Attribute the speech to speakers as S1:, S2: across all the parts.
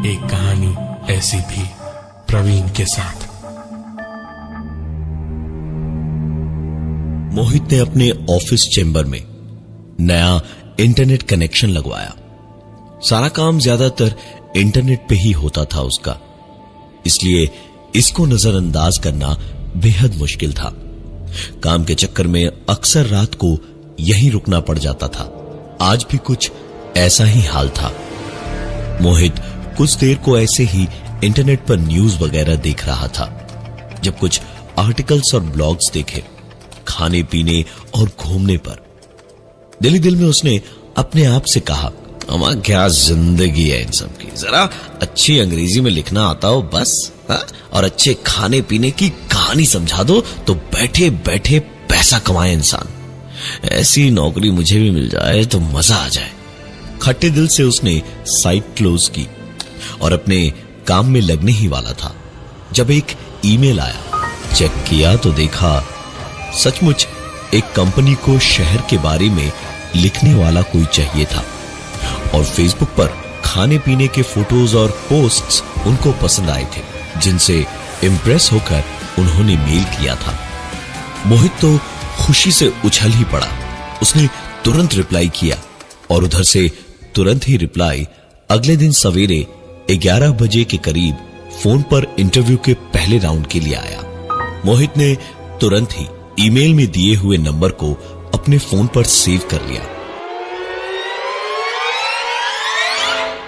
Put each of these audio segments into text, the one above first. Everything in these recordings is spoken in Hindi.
S1: एक कहानी ऐसी भी प्रवीण के साथ।
S2: मोहित ने अपने ऑफिस चेंबर में नया इंटरनेट कनेक्शन लगवाया। सारा काम ज्यादातर इंटरनेट पे ही होता था उसका, इसलिए इसको नजरअंदाज करना बेहद मुश्किल था। काम के चक्कर में अक्सर रात को यहीं रुकना पड़ जाता था। आज भी कुछ ऐसा ही हाल था। मोहित कुछ देर को ऐसे ही इंटरनेट पर न्यूज वगैरह देख रहा था, जब कुछ आर्टिकल्स और ब्लॉग्स देखे खाने पीने और घूमने पर। दिल ही दिल में उसने अपने आप से कहा, अमा क्या जिंदगी है इन सब की, जरा अच्छी अंग्रेजी में लिखना आता हो बस, और अच्छे खाने पीने की कहानी समझा दो तो बैठे बैठे पैसा कमाए इंसान। ऐसी नौकरी मुझे भी मिल जाए तो मजा आ जाए। खट्टे दिल से उसने साइट क्लोज की और अपने काम में लगने ही वाला था, जब एक ईमेल आया। चेक किया तो देखा सचमुच एक कंपनी को शहर के बारे में लिखने वाला कोई चाहिए था, और फेसबुक पर खाने पीने के फोटोज और पोस्ट्स उनको पसंद आए थे, जिनसे इंप्रेस होकर उन्होंने मेल किया था। मोहित तो खुशी से उछल ही पड़ा। उसने तुरंत रिप्लाई किया और उधर से तुरंत ही रिप्लाई अगले दिन सवेरे 11 बजे के करीब फोन पर इंटरव्यू के पहले राउंड के लिए आया। मोहित ने तुरंत ही ईमेल में दिए हुए नंबर को अपने फोन पर सेव कर लिया।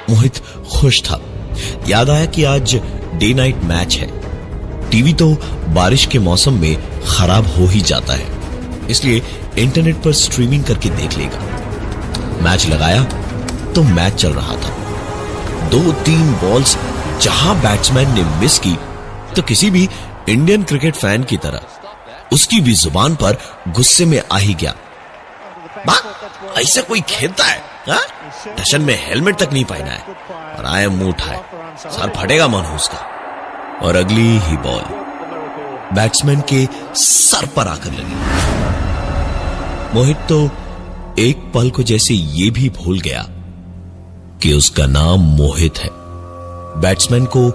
S2: मोहित खुश था। याद आया कि आज डे नाइट मैच है। टीवी तो बारिश के मौसम में खराब हो ही जाता है, इसलिए इंटरनेट पर स्ट्रीमिंग करके देख लेगा। मैच लगाया तो मैच चल रहा था। 2-3 बॉल्स जहां बैट्समैन ने मिस की, तो किसी भी इंडियन क्रिकेट फैन की तरह उसकी भी जुबान पर गुस्से में आ ही गया। ऐसा कोई खेलता है? टशन में हेलमेट तक नहीं पहना है और आए मुंह उठाए, सर फटेगा मनहूस का। और अगली ही बॉल बैट्समैन के सर पर आकर लगी। मोहित तो एक पल को जैसे ये भी भूल गया कि उसका नाम मोहित है। बैट्समैन को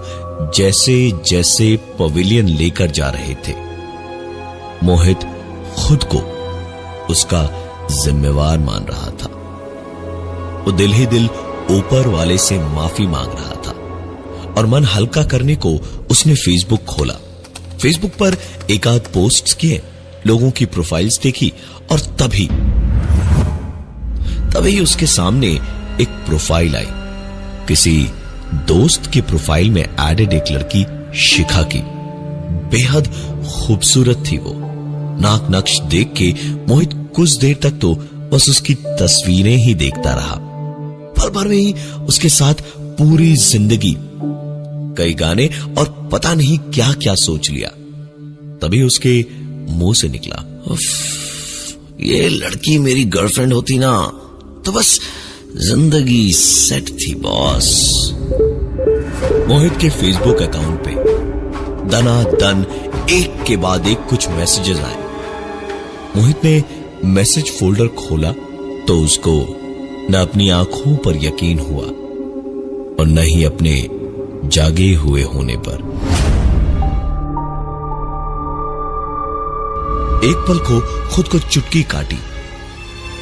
S2: जैसे जैसे पवेलियन लेकर जा रहे थे, मोहित खुद को उसका जिम्मेवार मान रहा था। वो दिल ही दिल ऊपर वाले से माफी मांग रहा था, और मन हल्का करने को उसने फेसबुक खोला। फेसबुक पर एक आध पोस्ट्स किए, लोगों की प्रोफाइल्स देखी, और तभी उसके सामने एक प्रोफाइल आई। किसी दोस्त की प्रोफाइल में एडेड एक लड़की शिखा की। बेहद खूबसूरत थी वो। नाक नक्श देख के मोहित कुछ देर तक तो बस उसकी तस्वीरें ही देखता रहा। पल भर में ही उसके साथ पूरी जिंदगी, कई गाने और पता नहीं क्या क्या सोच लिया। तभी उसके मुंह से निकला, ये लड़की मेरी गर्लफ्रेंड होती ना तो बस जिंदगी सेट थी बॉस। मोहित के फेसबुक अकाउंट पे दनादन एक के बाद एक कुछ मैसेजेस आए। मोहित ने मैसेज फोल्डर खोला तो उसको न अपनी आंखों पर यकीन हुआ और न ही अपने जागे हुए होने पर। एक पल को खुद को चुटकी काटी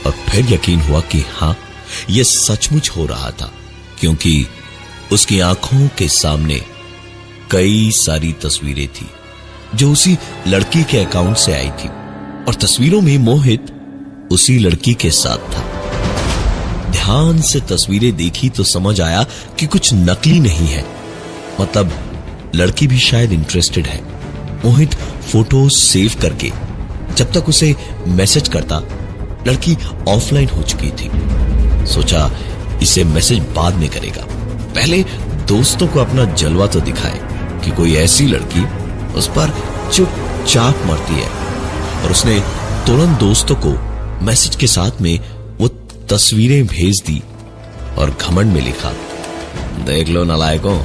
S2: और फिर यकीन हुआ कि हां, यह सचमुच हो रहा था, क्योंकि उसकी आंखों के सामने कई सारी तस्वीरें थी जो उसी लड़की के अकाउंट से आई थी, और तस्वीरों में मोहित उसी लड़की के साथ था। ध्यान से तस्वीरें देखी तो समझ आया कि कुछ नकली नहीं है, मतलब लड़की भी शायद इंटरेस्टेड है। मोहित फोटो सेव करके जब तक उसे मैसेज करता, लड़की ऑफलाइन हो चुकी थी। सोचा इसे मैसेज बाद में करेगा, पहले दोस्तों को अपना जलवा तो दिखाए कि कोई ऐसी लड़की उस पर चुपचाप मरती है। और उसने तुरंत दोस्तों को मैसेज के साथ में वो तस्वीरें भेज दी और घमंड में लिखा, देख लो नालायकों,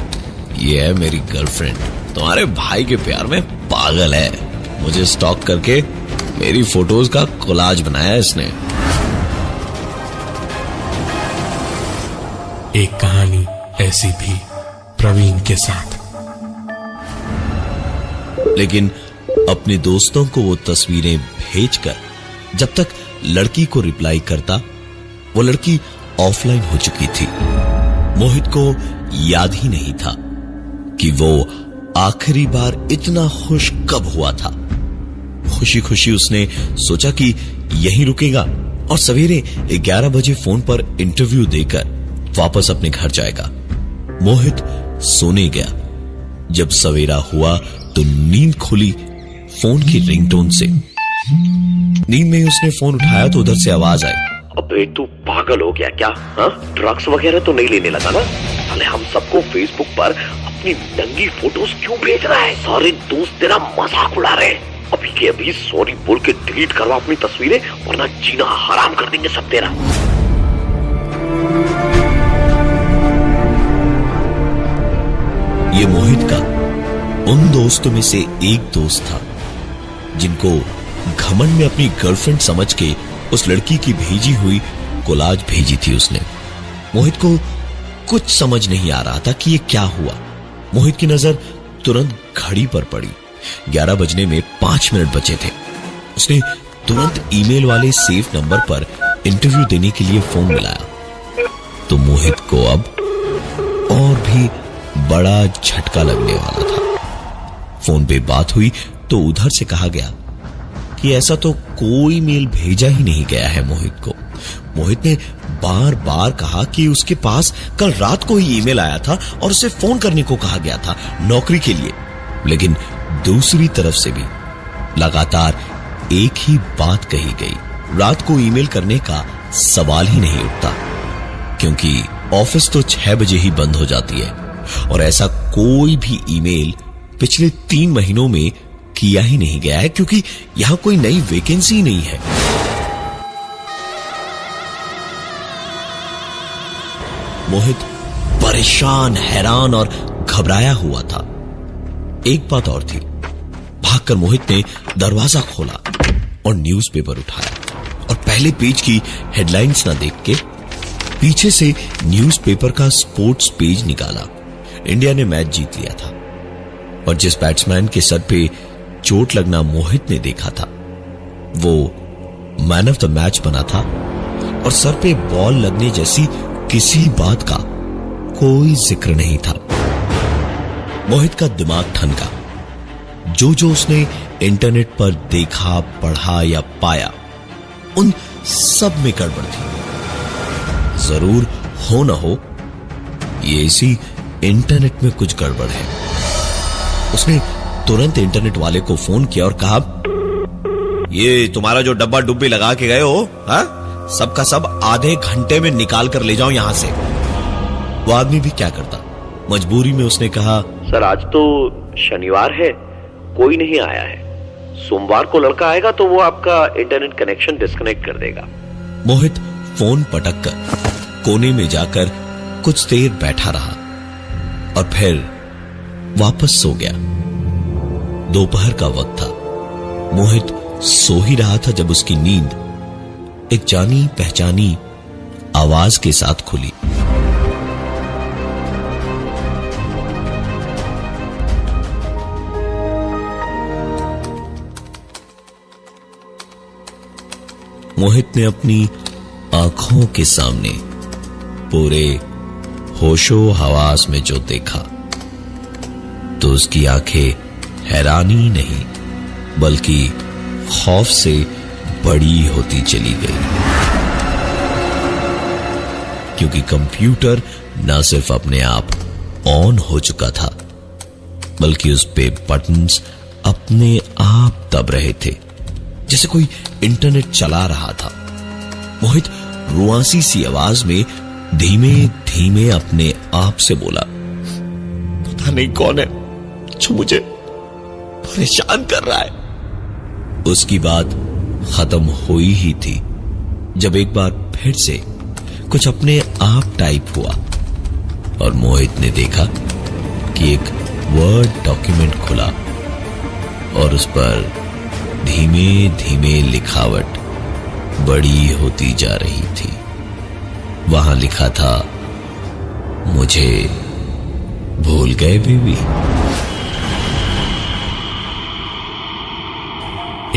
S2: ये है मेरी गर्लफ्रेंड, तुम्हारे भाई के प्यार में पागल है। मुझे स्टॉक करके मेरी फोटोज का कोलाज बनाया इसने।
S1: एक कहानी ऐसी भी प्रवीण के साथ।
S2: लेकिन अपने दोस्तों को वो तस्वीरें भेजकर जब तक लड़की को रिप्लाई करता, वो लड़की ऑफलाइन हो चुकी थी। मोहित को याद ही नहीं था कि वो आखिरी बार इतना खुश कब हुआ था। खुशी खुशी उसने सोचा कि यहीं रुकेगा और सवेरे 11 बजे फोन पर इंटरव्यू देकर वापस अपने घर जाएगा। मोहित सोने गया। जब सवेरा हुआ तो नींद खुली फोन की रिंगटोन से। नींद में ही उसने फोन उठाया तो उधर से आवाज आई,
S3: अबे तू पागल हो गया क्या? हाँ, ड्रग्स वगैरह तो नहीं लेने लगा ना? साले हम सबको फेसबुक पर अपनी नंगी फोटोज क्यों भेज रहा है? सारे दोस्त तेरा मजाक उड़ा रहे हैं। अभी के अभी सॉरी बोल के डिलीट करवा अपनी तस्वीरें, वरना जीना हराम कर देंगे सब तेरा।
S2: ये मोहित का उन दोस्तों में से एक दोस्त था जिनको घमंड में अपनी गर्लफ्रेंड समझ के उस लड़की की भेजी हुई कोलाज भेजी थी उसने। मोहित को कुछ समझ नहीं आ रहा था कि ये क्या हुआ। मोहित की नजर तुरंत घड़ी पर पड़ी। 11 बजने में 5 मिनट बचे थे। उसने तुरंत ईमेल वाले सेफ नंबर पर इंटरव्यू देने के लिए फोन मिलाया तो मोहित को अब और भी बड़ा झटका लगने वाला था। फोन पे बात हुई तो उधर से कहा गया कि ऐसा तो कोई मेल भेजा ही नहीं गया है मोहित को। मोहित ने बार बार कहा कि उसके पास कल रात को ही ईमेल आया था और उसे फोन करने को कहा गया था नौकरी के लिए। लेकिन दूसरी तरफ से भी लगातार एक ही बात कही गई, रात को ईमेल करने का सवाल ही नहीं उठता क्योंकि ऑफिस तो 6 बजे ही बंद हो जाती है और ऐसा कोई भी ईमेल पिछले 3 महीनों में किया ही नहीं गया है क्योंकि यहां कोई नई वैकेंसी नहीं है। मोहित परेशान, हैरान और घबराया हुआ था। एक बात और थी, भागकर मोहित ने दरवाजा खोला और न्यूज़पेपर उठाया और पहले पेज की हेडलाइंस ना देख के पीछे से न्यूज़पेपर का स्पोर्ट्स पेज निकाला। इंडिया ने मैच जीत लिया था और जिस बैट्समैन के सर पे चोट लगना मोहित ने देखा था वो मैन ऑफ द मैच बना था और सर पे बॉल लगने जैसी किसी बात का कोई जिक्र नहीं था। मोहित का दिमाग ठनका। जो उसने इंटरनेट पर देखा, पढ़ा या पाया उन सब में गड़बड़ थी। जरूर हो ना हो, ये इसी इंटरनेट में कुछ गड़बड़ है। उसने तुरंत इंटरनेट वाले को फोन किया और कहा, ये तुम्हारा जो डब्बा डुब्बी लगा के गए हो, हाँ, सबका सब आधे घंटे में निकाल कर ले जाओ यहां से। वो आदमी भी क्या करता, मजबूरी में उसने कहा,
S3: सर आज तो शनिवार है, कोई नहीं आया है। सोमवार को लड़का आएगा तो वो आपका इंटरनेट कनेक्शन डिस्कनेक्ट कर देगा।
S2: मोहित फोन पटक कर कोने में जाकर कुछ देर बैठा रहा और फिर वापस सो गया। दोपहर का वक्त था। मोहित सो ही रहा था जब उसकी नींद एक जानी पहचानी आवाज के साथ खुली। मोहित ने अपनी आंखों के सामने पूरे होशो हवास में जो देखा तो उसकी आंखें हैरानी नहीं बल्कि खौफ से बड़ी होती चली गई, क्योंकि कंप्यूटर न सिर्फ अपने आप ऑन हो चुका था बल्कि उस पे बटन्स अपने आप दब रहे थे जैसे कोई इंटरनेट चला रहा था। मोहित रुआसी सी आवाज में धीमे धीमे अपने आप से बोला, पता नहीं कौन है जो मुझे परेशान कर रहा है। उसकी बात खत्म हुई ही थी जब एक बार फिर से कुछ अपने आप टाइप हुआ और मोहित ने देखा कि एक वर्ड डॉक्यूमेंट खुला और उस पर धीमे धीमे लिखावट बड़ी होती जा रही थी। वहां लिखा था, मुझे भूल गए बेबी?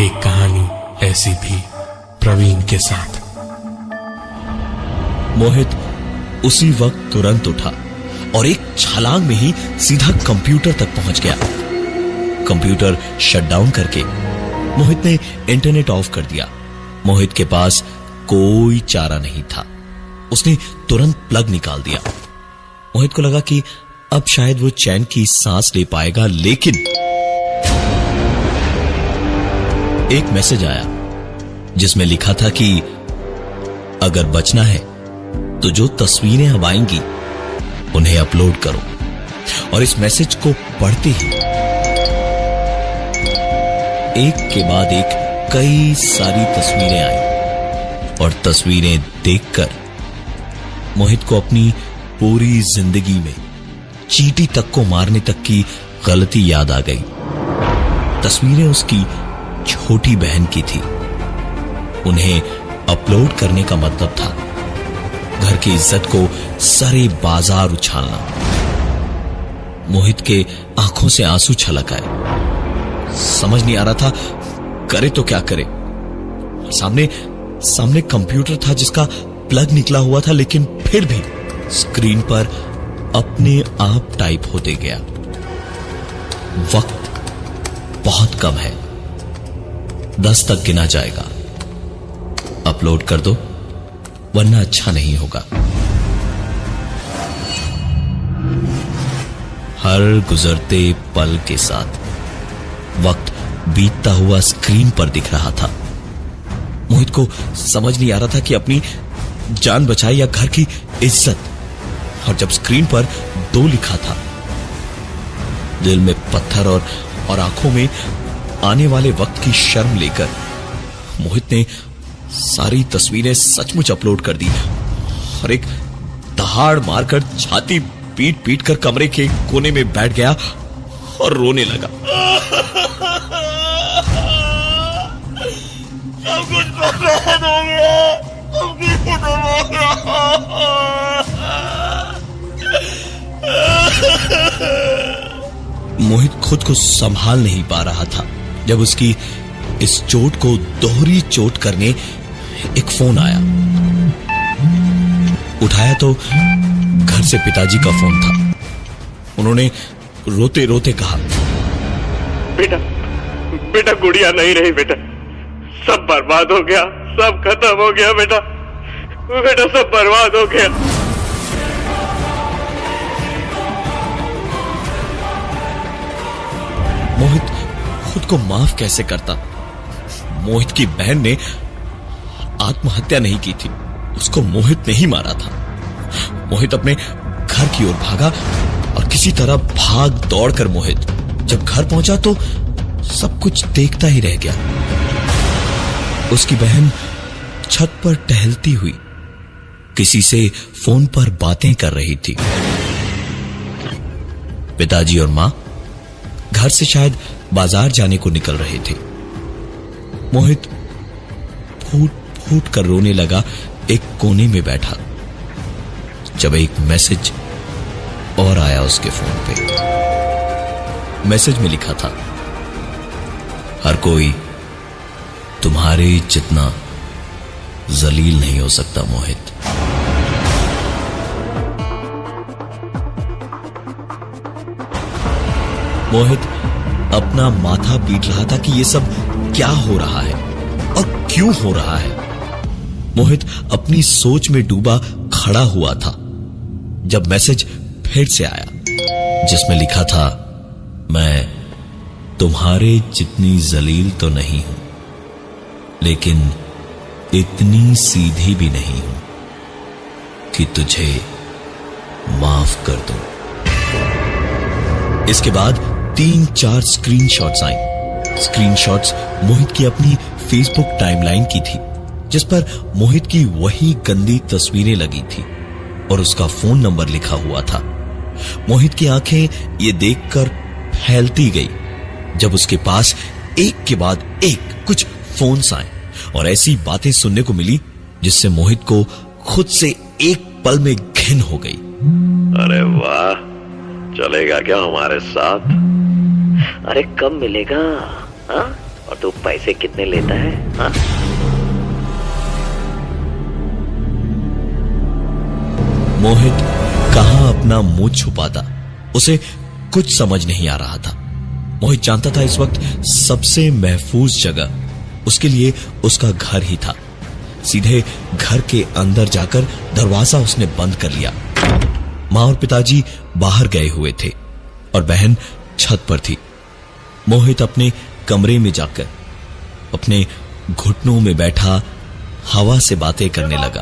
S1: एक कहानी ऐसी भी प्रवीण के साथ।
S2: मोहित उसी वक्त तुरंत उठा और एक छलांग में ही सीधा कंप्यूटर तक पहुंच गया। कंप्यूटर शटडाउन करके मोहित ने इंटरनेट ऑफ कर दिया। मोहित के पास कोई चारा नहीं था। उसने तुरंत प्लग निकाल दिया। मोहित को लगा कि अब शायद वो चैन की सांस ले पाएगा, लेकिन एक मैसेज आया जिसमें लिखा था कि अगर बचना है तो जो तस्वीरें अब आएंगी उन्हें अपलोड करो। और इस मैसेज को पढ़ते ही एक के बाद एक कई सारी तस्वीरें आई और तस्वीरें देखकर मोहित को अपनी पूरी जिंदगी में चींटी तक को मारने तक की गलती याद आ गई। तस्वीरें उसकी छोटी बहन की थी। उन्हें अपलोड करने का मतलब था घर की इज्जत को सारे बाजार उछालना। मोहित के आंखों से आंसू छलक आए। समझ नहीं आ रहा था करे तो क्या करे। सामने कंप्यूटर था जिसका प्लग निकला हुआ था, लेकिन फिर भी स्क्रीन पर अपने आप टाइप होते गया। वक्त बहुत कम है, 10 तक गिना जाएगा। अपलोड कर दो वरना अच्छा नहीं होगा। हर गुजरते पल के साथ वक्त बीतता हुआ स्क्रीन पर दिख रहा था। मोहित को समझ नहीं आ रहा था कि अपनी जान बचाए या घर की इज्जत। और जब स्क्रीन पर 2 लिखा था, दिल में पत्थर और आंखों में आने वाले वक्त की शर्म लेकर मोहित ने सारी तस्वीरें सचमुच अपलोड कर दी और एक दहाड़ मारकर छाती पीट पीट कर कमरे के कोने में बैठ गया और रोने लगा। सब कुछ बर्बाद हो गया, सब कुछ खत्म हो गया। मोहित खुद को संभाल नहीं पा रहा था जब उसकी इस चोट को दोहरी चोट करने एक फोन आया। उठाया तो घर से पिताजी का फोन था। उन्होंने रोते रोते कहा,
S3: बेटा बेटा गुड़िया नहीं रही बेटा, सब बर्बाद हो गया, सब खत्म हो गया बेटा, बेटा सब बर्बाद हो गया।
S2: मोहित खुद को माफ कैसे करता। मोहित की बहन ने आत्महत्या नहीं की थी, उसको मोहित ने ही मारा था। मोहित अपने घर की ओर भागा और किसी तरह भाग दौड़कर मोहित जब घर पहुंचा तो सब कुछ देखता ही रह गया। उसकी बहन छत पर टहलती हुई किसी से फोन पर बातें कर रही थी। पिताजी और मां घर से शायद बाजार जाने को निकल रहे थे। मोहित फूट फूट कर रोने लगा एक कोने में बैठा, जब एक मैसेज और आया उसके फोन पे। मैसेज में लिखा था, हर कोई तुम्हारे जितना जलील नहीं हो सकता मोहित। मोहित अपना माथा पीट रहा था कि यह सब क्या हो रहा है और क्यों हो रहा है। मोहित अपनी सोच में डूबा खड़ा हुआ था जब मैसेज फिर से आया जिसमें लिखा था, मैं तुम्हारे जितनी जलील तो नहीं हूं, लेकिन इतनी सीधी भी नहीं हूं कि तुझे माफ कर दूं। इसके बाद 3-4 स्क्रीनशॉट्स आई। स्क्रीनशॉट्स मोहित की अपनी फेसबुक टाइमलाइन की थी, जिस पर मोहित की वही गंदी तस्वीरें लगी थी और उसका फोन नंबर लिखा हुआ था। मोहित की आंखें ये देखकर फैलती गई जब उसके पास एक के बाद एक कुछ फोन्स आए और ऐसी बातें सुनने को मिली जिससे मोहित को खुद से एक पल में घिन हो गई।
S3: अरे वाह, चलेगा क्या हमारे साथ? अरे कब मिलेगा? हाँ? और तू पैसे कितने लेता है? हाँ?
S2: मोहित कहां अपना मुंह छुपाता, उसे कुछ समझ नहीं आ रहा था। मोहित जानता था इस वक्त सबसे महफूज जगह उसके लिए उसका घर ही था। सीधे घर के अंदर जाकर दरवाजा उसने बंद कर लिया। मां और पिताजी बाहर गए हुए थे और बहन छत पर थी। मोहित अपने कमरे में जाकर अपने घुटनों में बैठा हवा से बातें करने लगा,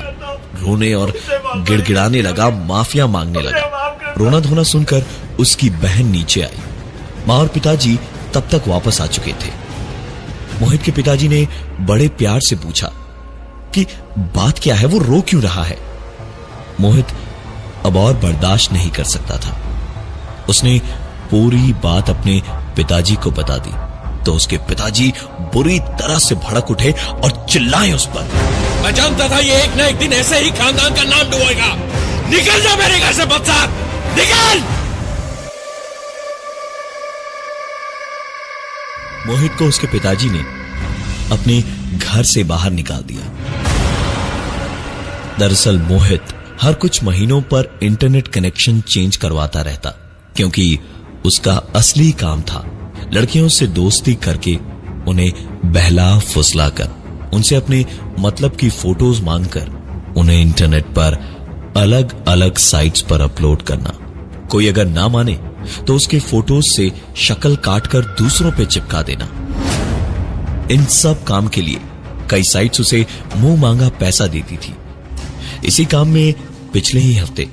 S2: रोने और गिड़गिड़ाने लगा, माफिया मांगने लगा। रोना धोना सुनकर उसकी बहन नीचे आई। मां और पिताजी तब तक वापस आ चुके थे। मोहित के पिताजी ने बड़े प्यार से पूछा कि बात क्या है, वो रो क्यों रहा है। मोहित अब और बर्दाश्त नहीं कर सकता था। उसने पूरी बात अपने पिताजी को बता दी तो उसके पिताजी बुरी तरह से भड़क उठे और चिल्लाए उस पर।
S1: मैं जानता था ये एक ना एक दिन ऐसे ही खानदान का नाम डुबोएगा। निकल जा मेरे घर से बदसार, निकल!
S2: मोहित को उसके पिताजी ने अपने घर से बाहर निकाल दिया। दरअसल मोहित हर कुछ महीनों पर इंटरनेट कनेक्शन चेंज करवाता रहता, क्योंकि उसका असली काम था लड़कियों से दोस्ती करके उन्हें बहला फुसला कर उनसे अपने मतलब की फोटोज मांगकर उन्हें इंटरनेट पर अलग अलग साइट्स पर अपलोड करना। कोई अगर ना माने तो उसके फोटोज से शक्ल काटकर दूसरों पे चिपका देना। इन सब काम के लिए कई साइट्स उसे मुंह मांगा पैसा देती थी। इसी काम में पिछले ही हफ्ते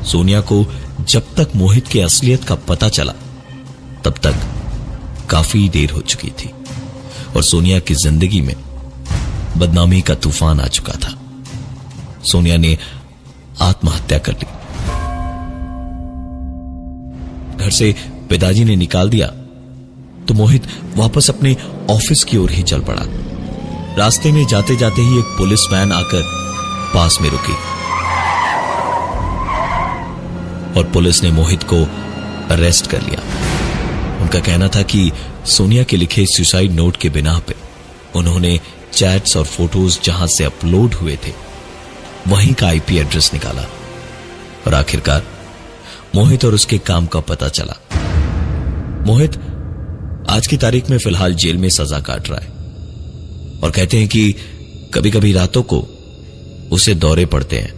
S2: सोनिया को जब तक मोहित की असलियत का पता चला तब तक काफी देर हो चुकी थी और सोनिया की जिंदगी में बदनामी का तूफान आ चुका था। सोनिया ने आत्महत्या कर ली। घर से पिताजी ने निकाल दिया तो मोहित वापस अपने ऑफिस की ओर ही चल पड़ा। रास्ते में जाते जाते ही एक पुलिस वैन आकर पास में रुकी और पुलिस ने मोहित को अरेस्ट कर लिया। उनका कहना था कि सोनिया के लिखे सुसाइड नोट के बिना पे उन्होंने चैट्स और फोटोज जहां से अपलोड हुए थे वहीं का आईपी एड्रेस निकाला और आखिरकार मोहित और उसके काम का पता चला। मोहित आज की तारीख में फिलहाल जेल में सजा काट रहा है और कहते हैं कि कभी कभी रातों को उसे दौरे पड़ते हैं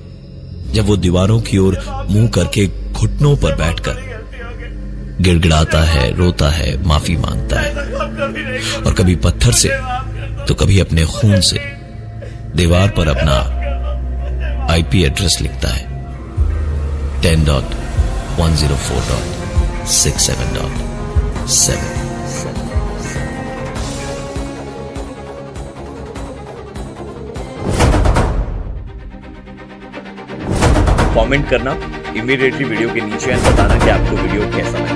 S2: जब वो दीवारों की ओर मुंह करके घुटनों पर बैठकर गिड़गिड़ाता है, रोता है, माफी मांगता है और कभी पत्थर से तो कभी अपने खून से दीवार पर अपना आईपी एड्रेस लिखता है 10.104.67.7।
S4: कमेंट करना इमीडिएटली वीडियो के नीचे एंड बताना कि आपको वीडियो कैसा लगा।